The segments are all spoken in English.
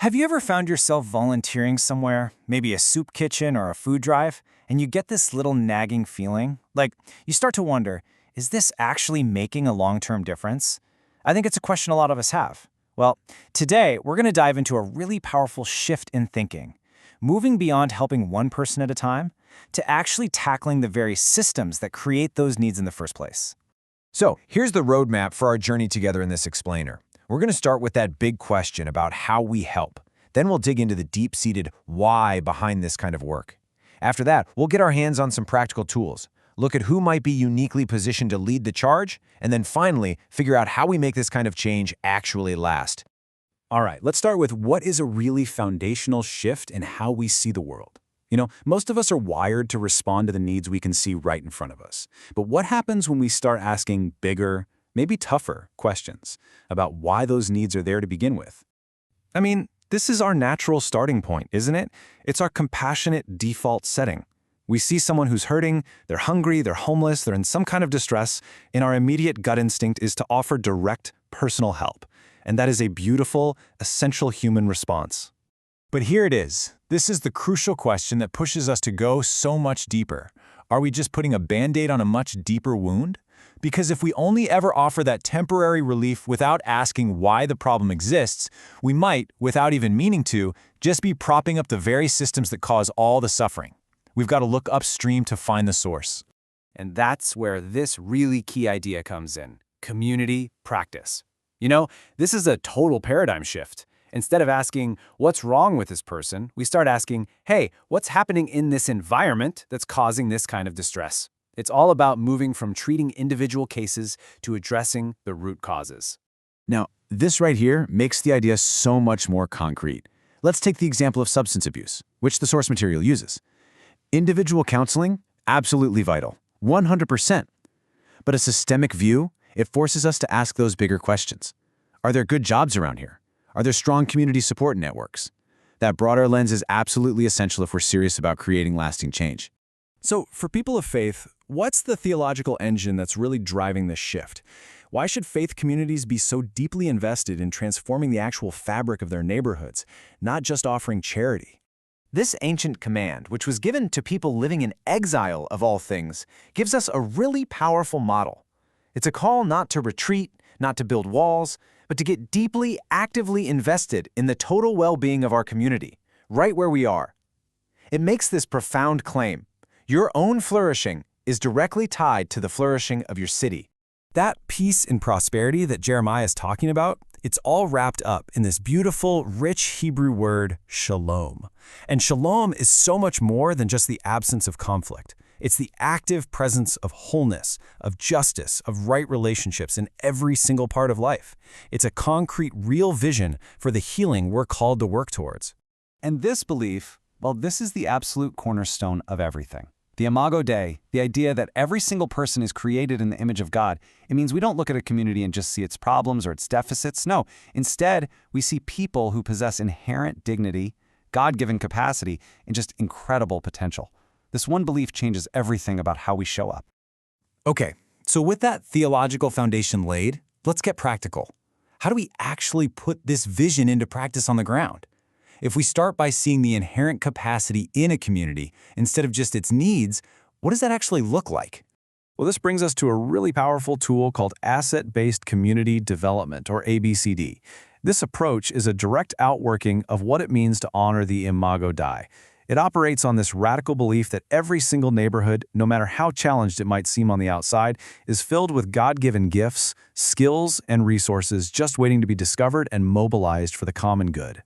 Have you ever found yourself volunteering somewhere, maybe a soup kitchen or a food drive, and you get this little nagging feeling? Like, you start to wonder, is this actually making a long-term difference? I think it's a question a lot of us have. Well, today we're going to dive into a really powerful shift in thinking, moving beyond helping one person at a time to actually tackling the very systems that create those needs in the first place. So, here's the roadmap for our journey together in this explainer. We're going to start with that big question about how we help. Then we'll dig into the deep-seated why behind this kind of work. After that, we'll get our hands on some practical tools, look at who might be uniquely positioned to lead the charge, and then finally, figure out how we make this kind of change actually last. All right, let's start with what is a really foundational shift in how we see the world. Most of us are wired to respond to the needs we can see right in front of us. But what happens when we start asking bigger, maybe tougher questions about why those needs are there to begin with? I mean, this is our natural starting point, isn't it? It's our compassionate default setting. We see someone who's hurting, they're hungry, they're homeless, they're in some kind of distress, and our immediate gut instinct is to offer direct personal help. And that is a beautiful, essential human response. But here it is. This is the crucial question that pushes us to go so much deeper. Are we just putting a Band-Aid on a much deeper wound? Because if we only ever offer that temporary relief without asking why the problem exists, we might, without even meaning to, just be propping up the very systems that cause all the suffering. We've got to look upstream to find the source. And that's where this really key idea comes in: community practice. This is a total paradigm shift. Instead of asking, what's wrong with this person, we start asking, hey, what's happening in this environment that's causing this kind of distress? It's all about moving from treating individual cases to addressing the root causes. Now, this right here makes the idea so much more concrete. Let's take the example of substance abuse, which the source material uses. Individual counseling, absolutely vital, 100%. But a systemic view, it forces us to ask those bigger questions. Are there good jobs around here? Are there strong community support networks? That broader lens is absolutely essential if we're serious about creating lasting change. So, for people of faith, what's the theological engine that's really driving this shift? Why should faith communities be so deeply invested in transforming the actual fabric of their neighborhoods, not just offering charity? This ancient command, which was given to people living in exile of all things, gives us a really powerful model. It's a call not to retreat, not to build walls, but to get deeply, actively invested in the total well-being of our community, right where we are. It makes this profound claim: your own flourishing is directly tied to the flourishing of your city. That peace and prosperity that Jeremiah is talking about, it's all wrapped up in this beautiful, rich Hebrew word, shalom. And shalom is so much more than just the absence of conflict. It's the active presence of wholeness, of justice, of right relationships in every single part of life. It's a concrete, real vision for the healing we're called to work towards. And this belief, well, this is the absolute cornerstone of everything. The Imago Dei, the idea that every single person is created in the image of God, it means we don't look at a community and just see its problems or its deficits. No, instead, we see people who possess inherent dignity, God-given capacity, and just incredible potential. This one belief changes everything about how we show up. Okay, so with that theological foundation laid, let's get practical. How do we actually put this vision into practice on the ground? If we start by seeing the inherent capacity in a community instead of just its needs, what does that actually look like? Well, this brings us to a really powerful tool called Asset-Based Community Development, or ABCD. This approach is a direct outworking of what it means to honor the Imago Dei. It operates on this radical belief that every single neighborhood, no matter how challenged it might seem on the outside, is filled with God-given gifts, skills, and resources just waiting to be discovered and mobilized for the common good.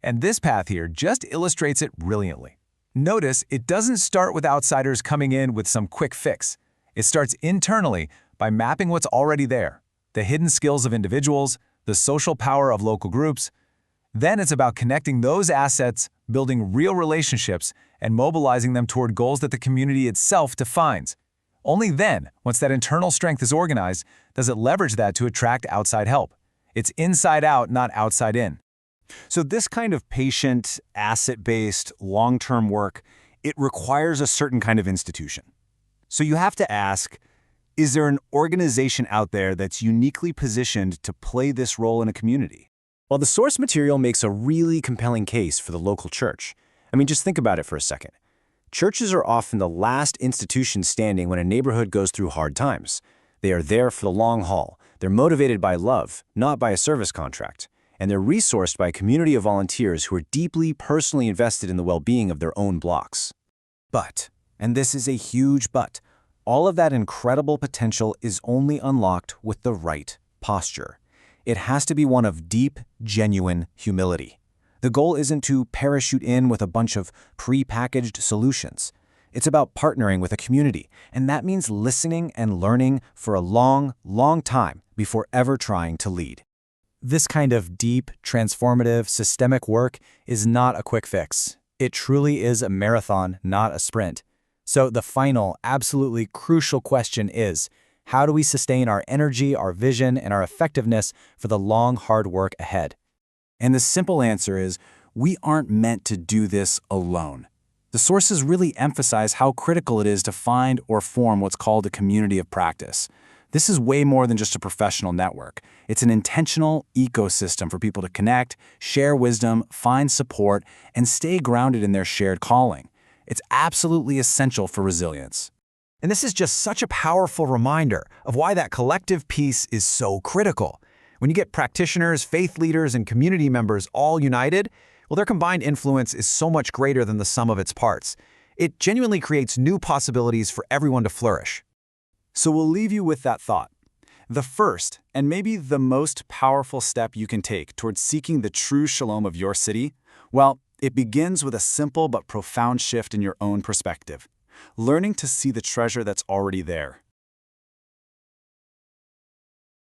And this path here just illustrates it brilliantly. Notice it doesn't start with outsiders coming in with some quick fix. It starts internally by mapping what's already there, the hidden skills of individuals, the social power of local groups. Then it's about connecting those assets, building real relationships, and mobilizing them toward goals that the community itself defines. Only then, once that internal strength is organized, does it leverage that to attract outside help. It's inside out, not outside in. So this kind of patient, asset-based, long-term work, it requires a certain kind of institution. So you have to ask, is there an organization out there that's uniquely positioned to play this role in a community? Well, the source material makes a really compelling case for the local church. I mean, just think about it for a second. Churches are often the last institution standing when a neighborhood goes through hard times. They are there for the long haul. They're motivated by love, not by a service contract. And they're resourced by a community of volunteers who are deeply personally invested in the well-being of their own blocks. But, and this is a huge but, all of that incredible potential is only unlocked with the right posture. It has to be one of deep, genuine humility. The goal isn't to parachute in with a bunch of pre-packaged solutions. It's about partnering with a community, and that means listening and learning for a long, long time before ever trying to lead. This kind of deep, transformative, systemic work is not a quick fix. It truly is a marathon, not a sprint. So the final, absolutely crucial question is, how do we sustain our energy, our vision, and our effectiveness for the long, hard work ahead? And the simple answer is, we aren't meant to do this alone. The sources really emphasize how critical it is to find or form what's called a community of practice. This is way more than just a professional network. It's an intentional ecosystem for people to connect, share wisdom, find support, and stay grounded in their shared calling. It's absolutely essential for resilience. And this is just such a powerful reminder of why that collective piece is so critical. When you get practitioners, faith leaders, and community members all united, well, their combined influence is so much greater than the sum of its parts. It genuinely creates new possibilities for everyone to flourish. So we'll leave you with that thought. The first, and maybe the most powerful step you can take towards seeking the true shalom of your city, well, it begins with a simple but profound shift in your own perspective. Learning to see the treasure that's already there.